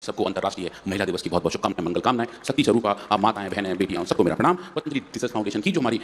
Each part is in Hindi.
सबको अंतर्राष्ट्रीय महिला दिवस की बहुत बहुत शुभकामनाएं, मंगल कामनाएं। शक्ति स्वरूपा आप माताएं, बहनें, बेटियां सबको मेरा प्रणाम। पतंजलि रिसर्च फाउंडेशन की जो हमारी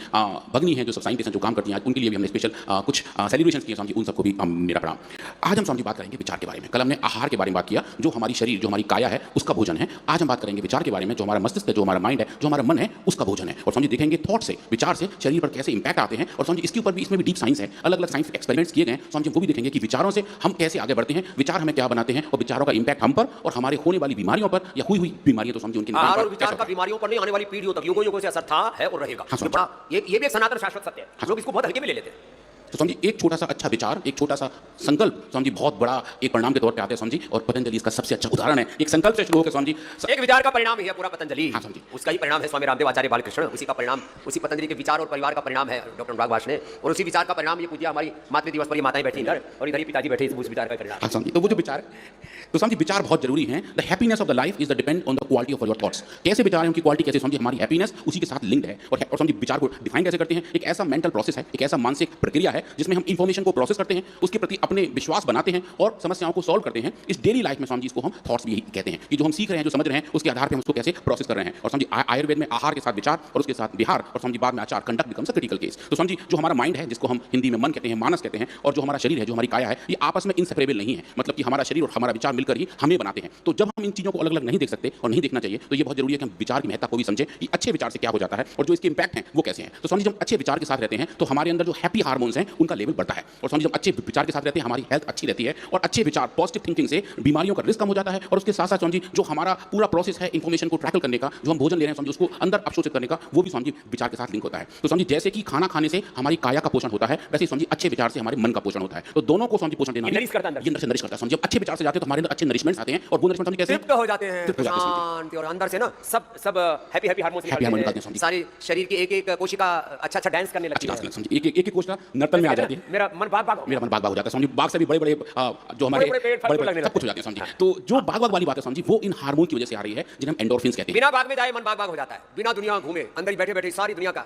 भगनी है, जो सब साइंटिस्ट हैं, जो काम करती हैं, आज उनके लिए भी हमने स्पेशल कुछ सेलिब्रेशन किए स्वामी जी, उन सबको भी मेरा प्रणाम। आज हम स्वामी जी बात करेंगे विचार के बारे में। कल हमने आहार के बारे में बात किया, जो हमारी शरीर, जो हमारी काया है, उसका भोजन है। आज हम बात करेंगे विचार के बारे में, जो हमारा मस्तिष्क है, जो हमारा माइंड है, जो हमारा मन है, उसका भोजन है। और स्वामी जी देखेंगे थॉट से, विचार से शरीर पर कैसे इंपैक्ट आते हैं। और स्वामी जी इसके ऊपर भी, इसमें भी डीप साइंस है, अलग अलग साइंस एक्सपेरिमेंट्स किए गए हैं। स्वामी जी वो भी देखेंगे कि विचारों से हम कैसे आगे बढ़ते हैं, विचार हमें क्या बनाते हैं, और विचारों का इंपैक्ट हम पर और हमारे होने वाली बीमारियों पर या हुई बीमारियां तो समझिए उनके आहार और विचार का बीमारियों पर नहीं, आने वाली पीढ़ियों तक युगों युगों से असर था, है और रहेगा। हाँ, बड़ा ये भी एक सनातन शाश्वत सत्य है। लोग इसको बहुत हल्के में ले लेते हैं। तो समझिए एक छोटा सा अच्छा विचार, एक छोटा सा संकल्प समझिए बहुत बड़ा एक परिणाम के तौर पे आते हैं समझिए। और पतंजलि इसका सबसे अच्छा उदाहरण है। एक संकल्प से शुरू होकर समझिए, एक विचार का परिणाम ही है पूरा पतंजलि। हाँ, समझिए। उसका ही परिणाम है स्वामी रामदेव आचार्य बालकृष्ण। उसी का परिणाम, उसी पतंजलि के विचार और परिवार का परिणाम है डॉक्टर अनुराग भाष ने। और उसी विचार का परिणाम ये पूजिया हमारी मातृ दिवस पर ये माताएं बैठी इधर और इधर ही पिताजी बैठे, उस विचार का परिणाम। हाँ समझिए। तो वो जो विचार, तो समझिए विचार बहुत जरूरी है। The happiness of the life is the depend on the quality of your thoughts. कैसे विचार है उनकी क्वालिटी कैसे, समझिए हमारी हैप्पीनेस उसी के साथ लिंक्ड है। और समझिए विचार को डिफाइन कैसे करते हैं, एक ऐसा मेंटल प्रोसेस है, एक ऐसा मानसिक प्रक्रिया है जिसमें हम इंफॉर्मेशन को प्रोसेस करते हैं, उसके प्रति अपने विश्वास बनाते हैं और समस्याओं को सॉल्व करते हैं। इस डेली लाइफ में समझिए इसको हम थॉट्स भी कहते हैं, कि जो हम सीख रहे हैं, जो समझ रहे हैं, उसके आधार पर हम उसको कैसे प्रोसेस कर रहे हैं। और समझिए आयुर्वेद में आहार के साथ विचार और उसके साथ विहार, और समझिए बाद में आचार, conduct becomes a critical case. तो समझिए जो हमारा माइंड है, जिसको हम हिंदी में मन कहते हैं, मानस कहते हैं, और जो हमारा शरीर है, जो हमारी काया है, ये आपस में इनसेपरेबल नहीं है। मतलब कि हमारा शरीर और हमारा विचार मिलकर ही हमें बनाते हैं। तो जब हम इन चीजों को अलग अलग नहीं देख सकते और नहीं देखना चाहिए, तो ये बहुत जरूरी है कि हम विचार की महत्ता को भी समझें कि अच्छे विचार से क्या हो जाता है और जो इसके इंपैक्ट हैं वो कैसे हैं। तो समझिए जब अच्छे विचार के साथ रहते हैं तो हमारे अंदर जो हैप्पी हार्मोन्स हैं उनका लेवल बढ़ता है। और समझिए जब अच्छे विचार के साथ रहते हैं हमारी हेल्थ अच्छी रहती है। और अच्छे विचार, पॉजिटिव थिंकिंग से बीमारियों का रिस्क कम हो जाता है। और उसके साथ साथ समझिए जो हमारा पूरा प्रोसेस है इंफॉर्मेशन को ट्रैकल करने का, जो हम भोजन ले रहे हैं समझिए उसको अंदर अवशोषित करने का, वो भी समझिए विचार के साथ लिंक होता है। तो समझिए जैसे कि खाना खाने से हमारी काया का पोषण होता है, वैसे समझिए अच्छे विचार से हमारे मन का पोषण होता है। तो दोनों को समझिए पोषण देना, ये नरिश करता है। समझिए अच्छे विचार से जाते हैं तो हमारे अंदर अच्छे नरिशमेंट्स आते हैं और वो नरिशमेंट समझिए कैसे हो जाते हैं, शांति, और अंदर से ना सब हैप्पी हार्मोन्स निकलते हैं। सारे शरीर की एक एक कोशिका अच्छा डांस करने लगती है। समझिए एक कोशिका नर्तन में आ जाती है। मेरा मन बाग हो जाता है। समझिए बाग से भी बड़े जो हमारे बड़े सब कुछ हो जाते हैं समझिए। तो जो बाग वाली बात है समझिए वो इन हार्मोन की वजह से आ रही है जिन्हें हम एंडोर्फिन्स कहते हैं। बिना बाग में जाए मन बाग हो जाता है, बिना दुनिया घूमे अंदर ही बैठे बैठे सारी दुनिया का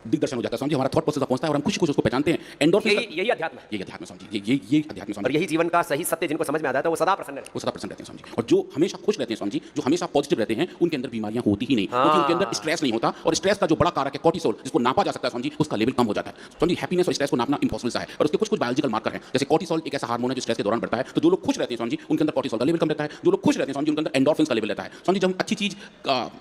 दिग्दर्शन हो जाता है। समझिए हमारा थॉट प्रोसेस पहुंचता है और हम खुशी खुशी उसको पहचानते हैं। एंडोर्फिन यही अध्यात्म है, यही अध्यात्म समझिए, यही अध्यात्म समझिए। और यही जीवन का सही सत्य जिनको समझ में आता है वो सदा प्रसन्न रहते हैं, वो सदा प्रसन्न रहते हैं समझिए। और जो हमेशा खुश रहते हैं समझिए, जो हमेशा पॉजिटिव रहते हैं, उनके अंदर बीमारियां होती ही नहीं, क्योंकि उनके अंदर स्ट्रेस नहीं होता। और स्ट्रेस का जो बड़ा कारक है कॉर्टिसोल, जिसको नापा जा सकता है समझिए, उसका लेवल कम हो जाता है। समझिए हैप्पीनेस और स्ट्रेस को नापना इंपॉसिबल सा है और उसके कुछ बायोलॉजिकल मार्कर हैं। जैसे कॉर्टिसोल एक ऐसा हार्मोन है जो स्ट्रेस के दौरान बढ़ता है। तो जो लोग खुश रहते हैं समझिए उनके अंदर कॉर्टिसोल का लेवल कम रहता है। जो लोग खुश रहते हैं समझिए उनके अंदर एंडोर्फिन्स का लेवल रहता है। समझिए जब हम अच्छी चीज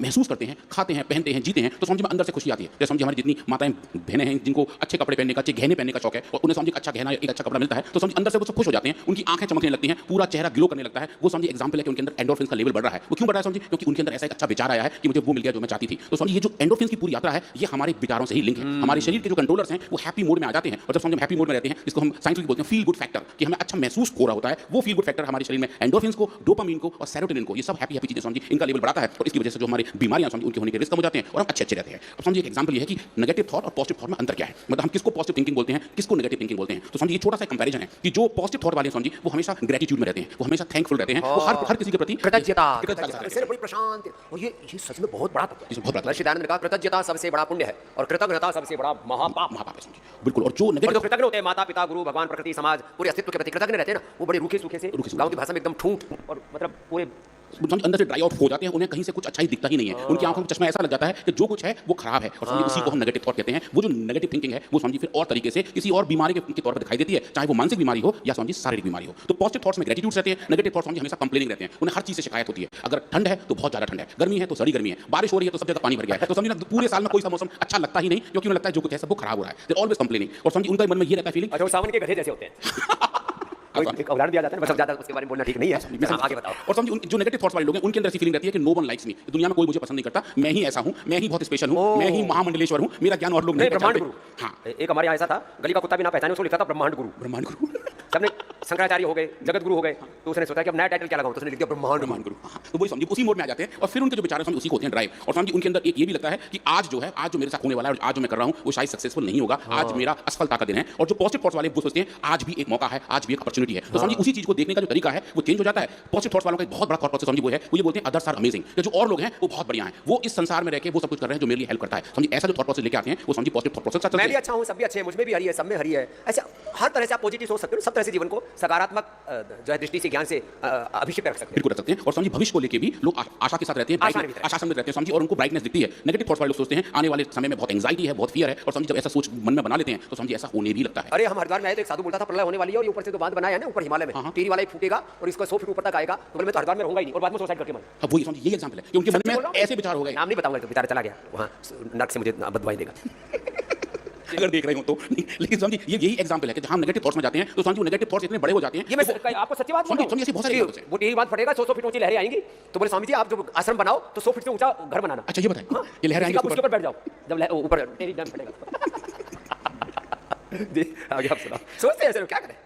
महसूस करते हैं, खाते हैं, पहनते हैं, जीते हैं, तो समझिए अंदर से खुशी आती है। जैसे समझिए हमारी जितनी माताएं बहनें हैं जिनको अच्छे कपड़े पहनने का, अच्छे गहने पहनने का शौक है और उन्हें समझिए अच्छा गहना, एक अच्छा कपड़ा मिलता है, तो समझिए अंदर से वो सब खुश हो जाते हैं, उनकी आंखें चमकने लगती हैं, पूरा चेहरा ग्लो करने लगता है। वो समझिए एग्जांपल है कि उनके अंदर एंडोर्फिन्स का लेवल बढ़ रहा है। वो क्यों बढ़ रहा है समझिए, क्योंकि उनके अंदर ऐसा एक अच्छा विचार आया है कि मुझे वो मिल गया जो मैं चाहती थी। तो समझिए ये जो एंडोर्फिन्स की पूरी यात्रा है ये हमारे विचारों से ही लिंक है। हमारे शरीर के जो कंट्रोलर्स हैं वो हैप्पी मोड में आ जाते हैं। और जब समझिए हैप्पी मोड में रहते हैं, जिसको हम साइंटिफिक बोलते हैं फील गुड फैक्टर, कि हमें अच्छा महसूस हो रहा होता है, वो फील गुड फैक्टर हमारे शरीर में एंडोर्फिन्स को, डोपामाइन को और सेरोटोनिन को, ये सब हैप्पी चीजें समझिए इनका लेवल बढ़ाता है। और इसकी वजह से जो हमारी बीमारियां समझिए उनके होने के रिस्क कम हो जाते हैं और हम अच्छे रहते हैं। अब समझिए एक एग्जांपल ये है कि नेगेटिव थॉट और पॉजिटिव थॉट में अंतर क्या है, मतलब हम किसको पॉजिटिव थिंकिंग बोलते हैं, किसको नेगेटिव थिंकिंग बोलते हैं। तो समझिए छोटा सा कंपैरिजन है कि जो पॉजिटिव थॉट वाले समझिए वो हमेशा ग्रेटिट्यूड में रहते हैं, वो हमेशा थैंकफुल रहते हैं, वो हर किसी के प्रति कृतज्ञता बड़ी प्रशांत। और ये सच में बहुत बड़ा दयानंद ने कहा कृतज्ञता सबसे बड़ा पुण्य है और कृतज्ञता सबसे बड़ा महापाप है समझिए। बिल्कुल। और जो नेगेटिव कृतज्ञ होते हैं माता पिता गुरु भगवान प्रकृति समाज पूरे अस्तित्व के प्रति कृतज्ञ रहते हैं ना, वो बड़े रूखे सूखे से, गांव की भाषा में एकदम ठूंठ और मतलब पूरे अंदर से ड्राई आउट हो जाते हैं, उन्हें कहीं से कुछ अच्छा ही दिखता ही नहीं है। उनकी आंखों में चश्मा ऐसा लग जाता है कि जो कुछ है वो खराब है। और समझिए उसी को हम नेगेटिव थॉट कहते हैं। वो जो नेगेटिव थिंकिंग है वो समझिए फिर और तरीके से किसी और बीमारी के तौर पर दिखाई देती है, चाहे वो मानसिक बीमारी हो या समझिए शारीरिक बीमारी हो। तो पॉजिटिव थॉट्स में ग्रेटिट्यूड रहते हैं, नेगेटिव थॉट्स समझिए हमेशा कंप्लेनिंग रहते हैं, उन्हें हर चीज से शिकायत होती है। अगर ठंड है तो बहुत ज्यादा ठंड है, गर्मी है तो सड़ी गर्मी है, बारिश हो रही है तो सब जगह पानी भर गया है, तो समझिए ना पूरे साल में कोई सा मौसम अच्छा लगता ही नहीं, क्योंकि उन्हें लगता है जो कुछ है सब वो खराब हो रहा है। They always complaining. और समझिए उनका मन में ये रहता है फीलिंग, अच्छा सावन के गधे जैसे होते हैं। एक उदाहरण दिया जाता है, बस ज्यादा उसके बारे में बोलना ठीक नहीं है, आगे बताओ। और समझिए जो नेगेटिव थॉट्स वाले लोग हैं उनके अंदर ऐसी फीलिंग रहती है कि नो वन लाइक्स मी, दुनिया में कोई मुझे पसंद नहीं करता, मैं ही ऐसा हूं, मैं ही बहुत स्पेशल हूं, मैं ही महामंडलेश्वर हूं, मेरा ज्ञान और लोग नहीं ब्रह्मांड गुरु। हां, एक हमारे यहाँ ऐसा था, गली का कुत्ता भी ना पहचाने उसको लिखा था ब्रह्मांड गुरु। सबने शंकराचार्य हो गए, जगत गुरु हो गए, तो उसने सोचा कि अब नया टाइटल क्या लगाऊं, तो उसने लिख दिया ब्रह्मांड गुरु। तो वही समझिए उसी मोड में आ जाते हैं और फिर उनके जो विचार हैं उसी को होते हैं ड्राइव। और समझिए उनके अंदर एक ये भी लगता है कि आज जो है, आज जो मेरे साथ होने वाला है और आज जो मैं कर रहा हूं वो शायद सक्सेसफुल नहीं होगा, आज मेरा असफलता का दिन है। और जो पॉजिटिव थॉट्स वाले वो सोचते हैं आज भी एक मौका है, आज भी एक अपॉर्चुनिटी है। तो समझिए उसी चीज को देखने का जो तरीका है वो चेंज हो जाता है। पॉजिटिव थॉट्स वालों का एक बहुत बड़ा थॉट प्रोसेस समझिए वो है, वो ये बोलते हैं अदर्स आर अमेजिंग, जो और लोग हैं वो बहुत बढ़िया हैं, वो इस संसार में रह के वो सब कुछ कर रहे हैं जो मेरे लिए हेल्प करता है। समझिए ऐसा जो थॉट प्रोसेस लेके आते हैं वो समझिए पॉजिटिव थॉट प्रोसेस। मैं भी अच्छा हूं, सब भी अच्छे हैं, मुझे भी हरी है, सब में हरी है, ऐसा हर तरह से आप पॉजिटिव सोच सकते हो, सब तरह से जीवन को सकारात्मक जो है दृष्टि से ज्ञान से अभिषेक रख सकते हैं, बिल्कुल रख सकते हैं। और समझिए भविष्य को लेके भी लोग आशा के साथ रहते हैं, आशा में रहते हैं समझिए, और उनको ब्राइटनेस दिखती है। नेगेटिव थॉट्स वाले लोग सोचते हैं आने वाले समय में बहुत एंग्जाइटी है, बहुत फियर है, और समझिए जब ऐसा सोच मन में बना लेते हैं तो समझिए ऐसा होने भी लगता है। अरे हम हरिद्वार में आए तो एक साधु बोलता था प्रलय होने वाली है और ये ऊपर से तो बांध बनाया है ना ऊपर हिमालय में, टीरी वाला ही फूटेगा और इसको 100 फीट ऊपर तक आएगा, तो मैं तो हरिद्वार में रहूंगा ही नहीं, और बाद में सुसाइड करके मर। अब वही समझिए यही एग्जांपल है कि उनके मन में ऐसे विचार हो गए। नाम नहीं बताऊंगा तो बेचारा चला गया वहां नरक से मुझे बदवाई देगा अगर देख रहे हो तो। लेकिन समझिए ये यही एग्जांपल है कि जब हम नेगेटिव थॉट्स में जाते हैं तो समझिए नेगेटिव थॉट्स इतने बड़े हो जाते हैं। ये मैं आपको सच्ची बात बोल रहा हूं, समझिए ऐसी बहुत सारी बातें हैं। वो टीरी बांध फटेगा, 100 फीट ऊंची लहरें आएंगी, तो बोले स्वामी जी आप जो आश्रम बनाओ तो 100 फीट से ऊंचा घर बनाना। अच्छा ये बताएं ये लहरें आएंगी उसके ऊपर बैठ जाओ जब ऊपर टीरी डैम फटेगा। जी आगे आप सुनाओ, सोचते हैं ऐसे क्या करें।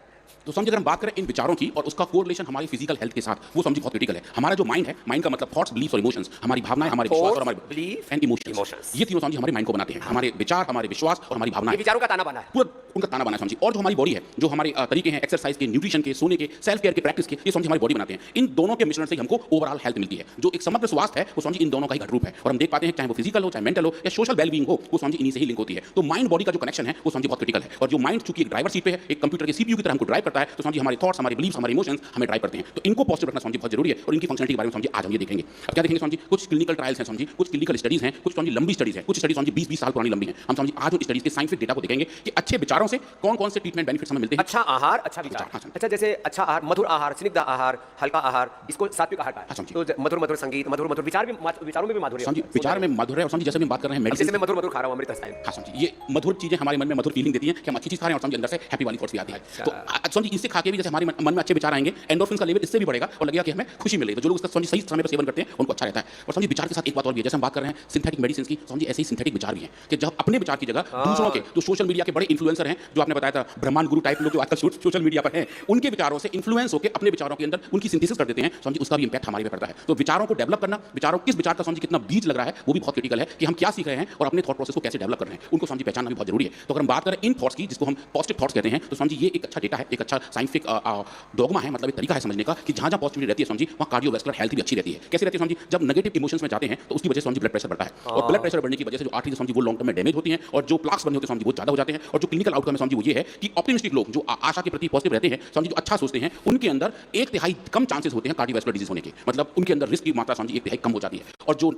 तो समझिए अगर हम बात करें इन विचारों की और उसका कोरिलेशन हमारी फिजिकल हेल्थ के साथ, वो समझिए बहुत क्रिटिकल है। हमारा जो माइंड है, माइंड का मतलब थॉट्स, बिलीफ्स और इमोशंस, हमारी भावनाएं, हमारे विश्वास और हमारे बिलीफ एंड इमोशंस, ये तीनों समझिए हमारे माइंड को बनाते हैं। हमारे विचार, हमारे विश्वास और हमारी भावनाएं, विचारों का ताना बाना है, पूरा उनका ताना बाना है समझिए। और जो हमारी बॉडी है, जो हमारे तरीके हैं एक्सरसाइज के, न्यूट्रिशन के, सोने के, सेल्फ केयर के, प्रैक्टिस के, ये समझिए हमारी बॉडी बनाते हैं। इन दोनों के मिश्रण से हमको ओवरऑल हेल्थ मिलती है। जो एक समग्र स्वास्थ्य है वो समझिए इन दोनों का ही घट रूप है। और हम देख पाते हैं चाहे वो फिजिकल हो, चाहे मेंटल हो या सोशल वेलबींग हो, वो समझिए इन्हीं से ही लिंक होती है। तो माइंड बॉडी का जो कनेक्शन है वो समझिए बहुत क्रिटिकल है। और जो माइंड चूंकि एक ड्राइवर सीट पे है, एक कंप्यूटर के सीपीयू की तरह हमको ड्राइव करता है, तो समझिए हमारे थॉट्स, हमारे बिलीफ्स, हमारे इमोशंस हमें ड्राइव करते हैं। तो इनको पॉजिटिव रखना समझिए बहुत जरूरी है। और इनकी फंक्शनलिटी के बारे में समझिए आज हम ये देखेंगे। अब क्या देखेंगे समझिए, कुछ क्लिनिकल ट्रायल्स हैं समझिए, कुछ क्लिनिकल स्टडीज हैं, कुछ समझिए लंबी स्टडीज हैं, कुछ स्टडीज समझिए 20-20 साल पुरानी लंबी हैं। हम समझिए आज उन स्टडीज के साइंटिफिक डेटा को देखेंगे कि अच्छे विचारों से कौन-कौन से ट्रीटमेंट बेनिफिट्स हमें मिलते हैं। अच्छा आहार, अच्छा विचार। अच्छा जैसे अच्छा आहार, मधुर आहार, स्निग्ध आहार, हल्का आहार, इसको सात्विक आहार कहा है। तो मधुर संगीत, मधुर विचार भी, विचारों में भी माधुर्य समझिए, विचार में माधुर्य है। और समझिए जैसे हम बात कर रहे हैं मेडिसिन, जैसे मैं मधुर खा रहा हूं अमृत रसायन, हाँ समझिए ये मधुर चीजें हमारे मन में मधुर फीलिंग देती हैं कि हम अच्छी चीज खा रहे हैं, और समझिए अंदर से हैप्पी वाली थॉट्स भी आती है। तो समझिए इससे खा के भी जैसे हमारे मन में अच्छे विचार आएंगे, एंडोर्फिन का लेवल इससे भी बढ़ेगा और लगेगा कि हमें खुशी मिलेगी। तो जो लोग इसका समझिए सही समय पर सेवन करते हैं उनको अच्छा रहता है। और समझिए विचार के साथ एक बात और भी है, जैसे हम बात कर रहे हैं सिंथेटिक मेडिसिन की, समझिए ऐसे ही सिंथेटिक विचार भी हैं कि जब अपने विचार की जगह दूसरों के, जो सोशल मीडिया के बड़े इन्फ्लुएंसर हैं, जो आपने बताया था ब्रह्मांड गुरु टाइप लोग जो आजकल सोशल मीडिया पर हैं, उनके विचारों से इन्फ्लुएंस होकर अपने विचारों के अंदर उनकी सिंथेसिस कर देते हैं, समझिए उसका भी इंपैक्ट हमारे पे पड़ता है। तो विचारों को डेवलप करना, विचारों किस विचार का समझिए कितना बीज लग रहा है वो भी बहुत क्रिटिकल है कि हम क्या सीख रहे हैं और अपने थॉट प्रोसेस को कैसे डेवलप कर रहे हैं, उनको समझिए पहचानना भी बहुत जरूरी है। तो अगर हम बात करें इन थॉट्स की, जिसको हम पॉजिटिव थॉट्स कहते हैं, तो समझिए ये एक अच्छा डेटा है, एक अच्छा साइंटिफिक डॉगमा है, मतलब एक तरीका है समझने का कि जहां पॉजिटिविटी रहती है समझिए वहां कार्डियोवैस्कुलर हेल्थ भी अच्छी रहती है। कैसे रहती है समझिए, जब नेगेटिव इमोशंस में जाते हैं तो उसकी वजह से समझिए ब्लड प्रेशर बढ़ता है, और ब्लड प्रेशर बढ़ने की वजह से जो आर्टरीज समझिए वो लॉन्ग टर्म में डैमेज होती हैं, और जो प्लाक्स बने होते हैं समझिए वो ज्यादा हो जाते हैं। और जो क्लिनिकल आउटकम है समझिए वो ये है कि ऑप्टिमिस्टिक लोग जो आशा के प्रति पॉजिटिव रहते हैं, समझिए जो अच्छा सोचते हैं, उनके अंदर 1/3 कम चांसेस होते हैं कार्डियोवैस्कुलर डिजीज होने के, मतलब उनके अंदर रिस्क की मात्रा समझिए 1/3 कम हो जाती है। और जो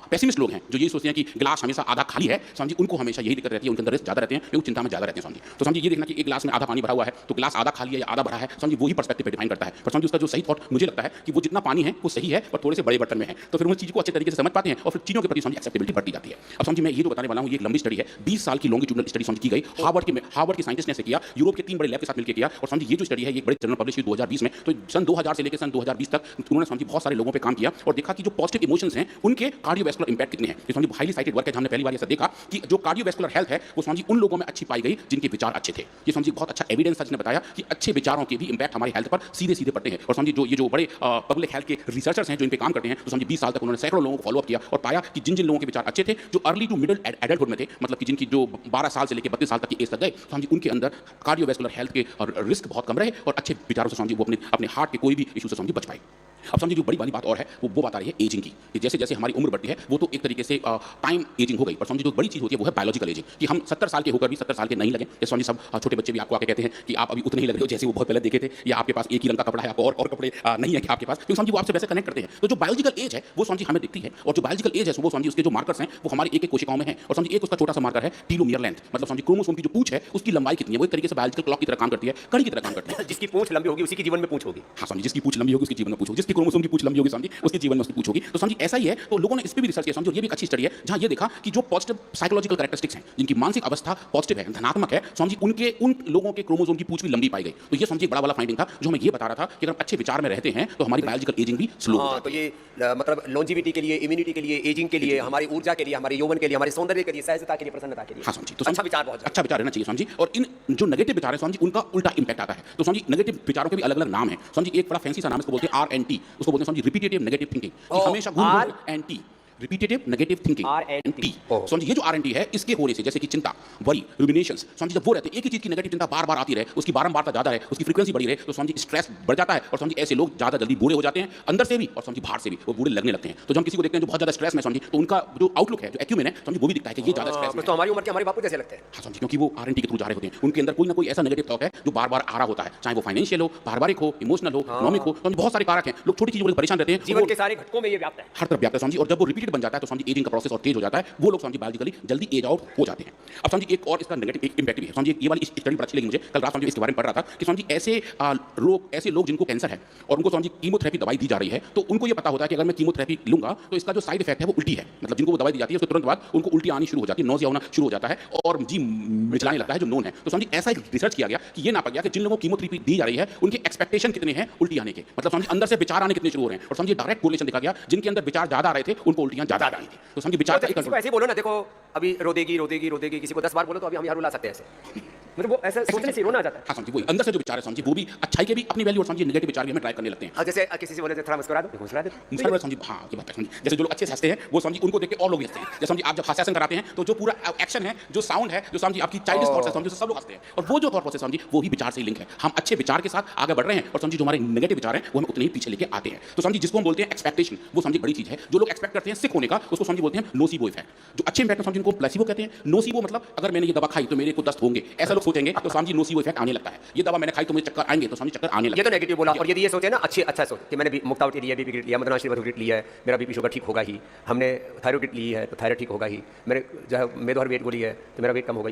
पेसिमिस्ट लोग हैं, जो ये सोचते हैं कि गिलास हमेशा आधा खाली है, समझिए उनको हमेशा यही दिक्कत रहती है, उनके अंदर रिस्क ज्यादा रहते हैं, क्योंकि चिंता में ज्यादा रहते हैं समझिए। तो समझिए ये देखना कि एक गिलास में आधा पानी भरा हुआ है तो गिलास आधा खाली है या आधा भरा है, समझिए वही पर्सपेक्टिव पे डिफाइन करता है। पर समझिए उसका जो सही थॉट मुझे लगता है कि वो जितना पानी है वो सही है, पर थोड़े से बड़े बर्तन में है, तो फिर उन चीज को अच्छे तरीके से समझ पाते हैं और फिर चीजों के प्रति समझिए एक्सेप्टेबिलिटी बढ़ती जाती है। अब समझिए मैं ये जो बताने वाला हूँ ये एक लंबी स्टडी है, 20 साल की लॉन्गिट्यूडनल स्टडी समझ की गई, हार्वर्ड के साइंटिस्ट ने किया, यूरोप के 3 बड़े लैब के साथ मिलकर किया। और समझिए ये जो स्टडी है ये बड़े जर्नल पब्लिश हुई 2020 में। तो सन 2000 से लेकर सन 2020 तक उन्होंने समझिए बहुत सारे लोगों पे काम किया और देखा कि जो पॉजिटिव इमोशंस हैं उनके कार्डियोवैस्कुलर इंपैक्ट कितने हैं। ये समझिए हाईली साइटेड वर्क है, हमने पहली बार ऐसा देखा कि जो कार्डियोवैस्कुलर हेल्थ है वो समझिए उन लोगों में अच्छी पाई गई जिनके विचार अच्छे थे। ये समझिए बहुत अच्छा एविडेंस था जिसने बताया कि अच्छे विचारों के भी इंपैक्ट हमारी हेल्थ पर सीधे सीधे पड़ते हैं। और समझिए जो ये जो बड़े पब्लिक हेल्थ के रिसर्चर्स हैं जो इन पे काम करते हैं, तो समझिए 20 साल तक उन्होंने सैकड़ों लोगों को फॉलो अप किया और पाया कि जिन जिन लोगों के विचार अच्छे थे, जो अर्ली टू मिडिल एडल्टहुड में थे, मतलब कि जिनकी जो 12 साल से लेकर 32 साल तक की एज तक गए, तो समझिए उनके अंदर कार्डियोवैस्कुलर हेल्थ के रिस्क बहुत कम रहे और अच्छे विचारों से समझिए वो अपने हार्ट के कोई भी इशू से समझिए बच पाए। अब समझिए जो बड़ी वाली बात और है वो बता रही है एजिंग की, कि जैसे जैसे हमारी उम्र बढ़ती है वो तो एक तरीके से टाइम एजिंग हो गई, पर समझिए जो बड़ी चीज होती है वो है बायोलॉजिकल एजिंग, कि हम 70 साल के होकर भी 70 साल के नहीं लगे। जैसे समझिए सब छोटे बच्चे भी आपको आके कहते हैं कि आप अभी उतने ही लग रहे हो जैसे वो बहुत पहले देखे थे, या आपके पास एक ही रंग का कपड़ा है, आपको और कपड़े नहीं है कि आपके पास, क्योंकि समझिए वो आपसे वैसे कनेक्ट करते हैं। तो जो बायोलॉजिकल एज है वो समझिए हमें दिखती है, और जो बायोलॉजिकल एज है वो समझिए उसके जो मार्कर्स हैं वो हमारी एक कोशिकाओं में है। और समझिए एक उसका छोटा सा मार्कर है टीलोमियर लेंथ, मतलब समझिए क्रोमोसोम की जो पूंछ है उसकी लंबाई कितनी है, वो एक तरीके से बायोलॉजिकल क्लॉक की तरह काम करती है, घड़ी की तरह काम करती है। जिसकी पूंछ लंबी होगी उसी के जीवन में पूंछ होगी। हाँ समझिए जिसकी पूंछ लंबी होगी उसके जीवन में पूंछ होगी, जिसकी क्रोमोसोम की पूंछ लंबी होगी समझिए उसके जीवन में उसकी पूंछ होगी। तो समझिए ऐसा ही है। तो लोगों ने इस पे भी रिसर्च किया समझिए, ये भी एक अच्छी स्टडी है जहां ये देखा कि जो पॉजिटिव साइकोलॉजिकल कैरेक्टरिस्टिक्स हैं, जिनकी मानसिक अवस्था पॉजिटिव है, धनात्मक है, समझिए उन लोगों के क्रोमोसोम की पूंछ भी लंबी पाई गई। तो ये समझिए बड़ा वाला फाइंडिंग था जो हमें ये बता रहा था कि अगर अच्छे विचार में रहते हैं तो हमारी बायोलॉजिकल एजिंग भी स्लो हो जाती है। तो ये मतलब लॉन्जिविटी के लिए, इम्यूनिटी के लिए, एजिंग के लिए, हमारी ऊर्जा के लिए, हमारे यौवन के लिए, हमारे सौंदर्य के लिए, सहजता के लिए, प्रसन्नता के लिए। हाँ समझिए, तो अच्छा विचार बहुत अच्छा विचार रहना चाहिए समझिए। और इन जो नेगेटिव विचार है समझिए उनका उल्टा इंपैक्ट आता है। तो समझिए नेगेटिव विचारों के भी अलग अलग नाम है समझिए, एक बड़ा फैंसी सा नाम इसको बोलते हैं RNT, उसको बोलते हैं समझिए रिपीटेटिव नेगेटिव थिंकिंग, हमेशा घूम anti repetitive negative thinking RNT। समझिए ये जो RNT है इसके होने से जैसे कि चिंता, वरी, रुमिनेशंस, समझिए जब वो रहते हैं एक ही चीज की नेगेटिव चिंता बार बार आती रहे, उसकी बारंबारता ज्यादा रहे, उसकी फ्रीक्वेंसी बढ़ी रहे, तो समझिए स्ट्रेस बढ़ जाता है और समझिए ऐसे लोग ज्यादा जल्दी बूढ़े हो जाते हैं, अंदर से भी और समझिए बाहर से भी वो बूढ़े लगने लगते हैं। तो जब हम किसी को देखते हैं जो बहुत ज्यादा स्ट्रेस में समझिए तो उनका जो आउटलुक है, जो एक्यूमेन है, समझिए वो भी दिखता है कि ये ज्यादा स्ट्रेस में। तो हमारी उम्र के हमारे बापू जैसे लगते हैं। हाँ समझिए, क्योंकि वो RNT के थ्रू जा रहे होते हैं, उनके अंदर कोई ना कोई ऐसा नेगेटिव थॉट है जो बार बार आ रहा होता है, चाहे वो फाइनेंशियल हो, पारिवारिक हो, इमोशनल हो, इकोनॉमिक हो, समझिए बहुत सारे कारक हैं। लोग छोटी चीजों में परेशान रहते हैं, जीवन के सारे घटकों में ये व्याप्त है, हर तरफ व्याप्त है समझिए। और जब वो रिपीटेड बन जाता है तो समझिए एजिंग का प्रोसेस और तेज हो जाता है, वो लोग समझिए बायोलॉजिकली जल्दी एज आउट हो जाते हैं। अब समझिए एक और इसका नेगेटिव इंपैक्ट भी है समझिए, ये वाली स्टडी बड़ी अच्छी लगी मुझे, कल रात समझिए इसके बारे में पढ़ रहा था कि समझिए ऐसे लोग जिनको कैंसर है और उनको समझिए कीमोथेरेपी दवाई दी जा रही है, तो उनको ये पता होता है कि अगर मैं कीमोथेरेपी लूंगा तो इसका जो साइड इफेक्ट है वो उल्टी है, मतलब जिनको वो दवाई दी जाती है उसके तुरंत बाद उनको उल्टी आनी शुरू हो जाती है, नौजिया होना शुरू हो जाता है और जी मिचलाने लगता है, जो नोन है। तो समझिए ऐसा रिसर्च किया गया कि ये नापा गया कि जिन लोगों को कीमोथेरेपी दी जा रही है उनके एक्सपेक्टेशन कितने हैं उल्टी आने के, मतलब समझिए अंदर से विचार आने कितने शुरू हो रहे हैं, और समझिए डायरेक्ट कोरिलेशन देखा गया, जिनके अंदर विचार ज्यादा आ रहे थे उनको उल्टियां ज्यादा आ रही थी। तो समझिए विचार किसी को ऐसे ही बोलो ना, देखो अभी रो देगी, किसी को 10 बार बोलो तो अभी हम यहाँ रुला सकते हैं ऐसे, मतलब वो ऐसा सोचने से रोना आ जाता है। हाँ समझिए वही अंदर से जो विचार है समझिए वो भी अच्छाई के भी अपनी वैल्यू और समझिए नेगेटिव विचार भी हमें ट्राई करने लगते हैं। जैसे किसी से बोले थोड़ा मुस्कुरा दो, मुस्कुरा दे समझिए हाँ ये बात है समझिए, जैसे जो लोग अच्छे से हंसते हैं वो समझिए उनको देख के और लोग भी हंसते हैं, जैसे समझिए आप जब हास्यासन कराते हैं तो जो पूरा एक्शन है, जो साउंड है, जो समझिए आपकी चाइल्डिश थॉट्स है समझिए सब लोग हंसते हैं, और वो जो थॉट प्रोसेस समझिए वो भी विचार से लिंक है। हम अच्छे विचार के साथ आगे बढ़ रहे हैं और समझिए जो हमारे नेगेटिव विचार हैं वो हमें उतने ही पीछे लेके आते हैं। तो समझिए जिसको हम बोलते हैं एक्सपेक्टेशन, वो समझिए बड़ी चीज है। जो लोग एक्सपेक्ट करते हैं सिक होने का उसको समझिए बोलते हैं नोसीबो इफेक्ट। जो अच्छे इफेक्ट समझिए उनको प्लेसिबो कहते हैं, नोसीबो मतलब अगर मैंने ये दवा खाई तो मेरे को दस्त होंगे, ऐसा लोग सोचेंगे तो समझिए नोसीबो इफेक्ट आने लगता है। ये दवा मैंने खाई तो मुझे चक्कर आएंगे तो समझिए चक्कर आने लगता है। ये तो नेगेटिव बोला। और यदि ये सोचे ना अच्छा सोच कि मैंने मुक्ता उठी लिया, बीपी लिया, मदनाश्री वधु लिया है, मेरा बीपी शुगर ठीक होगा ही, हमने थायराइड ली है तो थायराइड ठीक होगा ही, मेरे जो है मेदोहर वेट गोली है तो मेरा वेट कम होगा।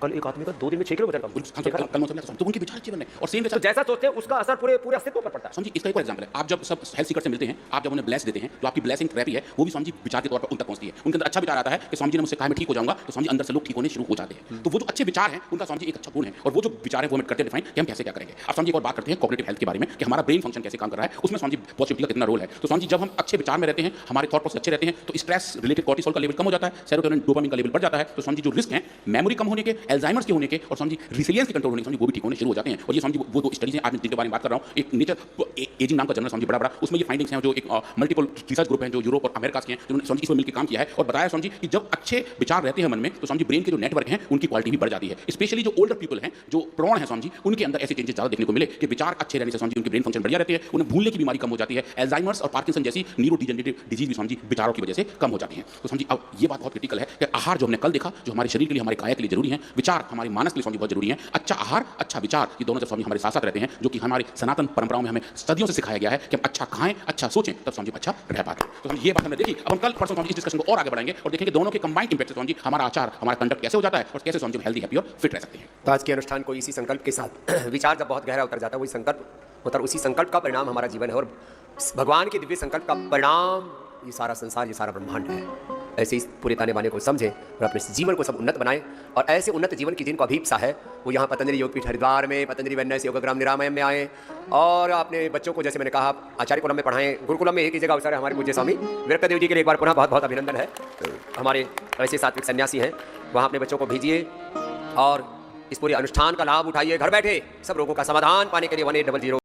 कल एक आदमी का 2 दिन में 6 किलो वजन कम, तो उनके विचार अच्छे बने और सेम जैसा सोचते हैं उसका असर पूरे अस्तित्व पर पड़ता है। समझिए इसका एक और एग्जांपल है, आप जब सब हेल्थ सीकर से मिलते हैं, आप जब उन्हें ब्लेस देते हैं तो आपकी ब्लेसिंग थेरेपी है वो भी समझिए विचार के तौर पर उन तक पहुंचती है। उनके अंदर अच्छा विचार आता है कि समझिए मुझसे कहा मैं ठीक हो जाऊंगा, तो समझिए अंदर से लोग ठीक होने शुरू हो जाते हैं। तो वो जो अच्छे विचार हैं उनका समझिए एक अच्छा गुण है, और वो जो विचार है वो हमें करते डिफाइन कि हम कैसे क्या करेंगे। अब समझिए एक और बात करते हैं कॉग्निटिव हेल्थ के बारे में कि हमारा ब्रेन फंक्शन कैसे काम कर रहा है, उसमें समझिए पॉजिटिविटी का कितना रोल है। तो समझिए जब हम अच्छे विचार में रहते हैं, हमारे थॉट प्रोसेस अच्छे रहते हैं, तो स्ट्रेस रिलेटेड कॉर्टिसोल का लेवल कम हो जाता है, सेरोटोनिन डोपामिन का लेवल बढ़ जाता है। तो समझिए जो रिस्क है मेमोरी कम होने के, अल्जाइमर्स के होने के और समझिए रिसिलियंस के कंट्रोल होने के, समझिए वो भी ठीक होने शुरू हो जाते हैं। और ये समझिए वो दो स्टडीज हैं आज मैं जिनके बारे में बात कर रहा हूँ, एक नेचर एजिंग नाम का जर्नल समझिए बड़ा, उसमें ये फाइंडिंग्स हैं जो एक मल्टीपल रिसर्च ग्रुप हैं जो यूरोप और अमेरिका के हैं, जिन्होंने समझिए इसमें मिलकर काम किया है और बताया समझिए कि जब अच्छे विचार रहते हैं मन में तो समझिए ब्रेन के जो नेटवर्क हैं उनकी क्वालिटी भी बढ़ जाती है। स्पेशली जो ओल्डर पीपल हैं, जो प्रौढ़ हैं समझिए, उनके अंदर ऐसे चेंजेस ज़्यादा देखने को मिले कि विचार अच्छे रहने से समझिए उनके ब्रेन फंक्शन बढ़िया रहते हैं, उन्हें भूलने की बीमारी कम हो जाती है, अल्जाइमर्स और पार्किंसन जैसी न्यूरो डिजेनरेटिव डिजीज भी समझिए विचारों की वजह से कम हो जाती हैं। तो समझिए अब ये बात बहुत क्रिटिकल है कि आहार जो हमने कल देखा, जो हमारे शरीर के लिए, हमारे काया के लिए जरूरी है, विचार हमारे मानस के लिए समझिए बहुत जरूरी है। अच्छा आहार, अच्छा विचार, ये दोनों जब समझिए हमारे साथ साथ रहते हैं, जो कि हमारी सनातन परंपराओं में हमें सदियों से सिखाया गया है कि हम अच्छा खाएं, अच्छा सोचें, तब समझिए अच्छा रह पाते हैं। तो समझिए ये बात हमने देखी। अब हम कल परसों समझिए इस डिस्कशन को और आगे बढ़ाएंगे और देखेंगे दोनों के कंबाइंड इंपैक्ट से समझिए हमारा आचार, हमारा कंडक्ट कैसे हो जाता है और कैसे समझिए हेल्दी, हैप्पी और फिट रह सकते हैं। तो आज के अनुष्ठान को इसी संकल्प के साथ विचार जब बहुत गहरा उतर जाता है, वही संकल्प होता है, उसी संकल्प का परिणाम हमारा जीवन है, और भगवान के दिव्य संकल्प का परिणाम ये सारा संसार, ये सारा ब्रह्मांड है। ऐसे ही पूरे ताने बाने को समझें और अपने जीवन को सब उन्नत बनाएं, और ऐसे उन्नत जीवन की जिनको अभीप्सा है वो यहाँ पतंजलि योगपीठ हरिद्वार में, पतंजलि वेलनेस योगग्राम निरामयम में आएँ, और अपने बच्चों को जैसे मैंने कहा आचार्य कुलम में पढ़ाएं। गुरुकुलम में एक ही जगह अवसर है, हमारे पूज्य स्वामी विरक्तदेव जी के लिए एक बार पुनः बहुत बहुत अभिनंदन है। हमारे ऐसे सात्विक सन्यासी हैं, वहाँ अपने बच्चों को भेजिए और इस पूरे अनुष्ठान का लाभ उठाइए। घर बैठे सब रोगों का समाधान पाने के लिए 1800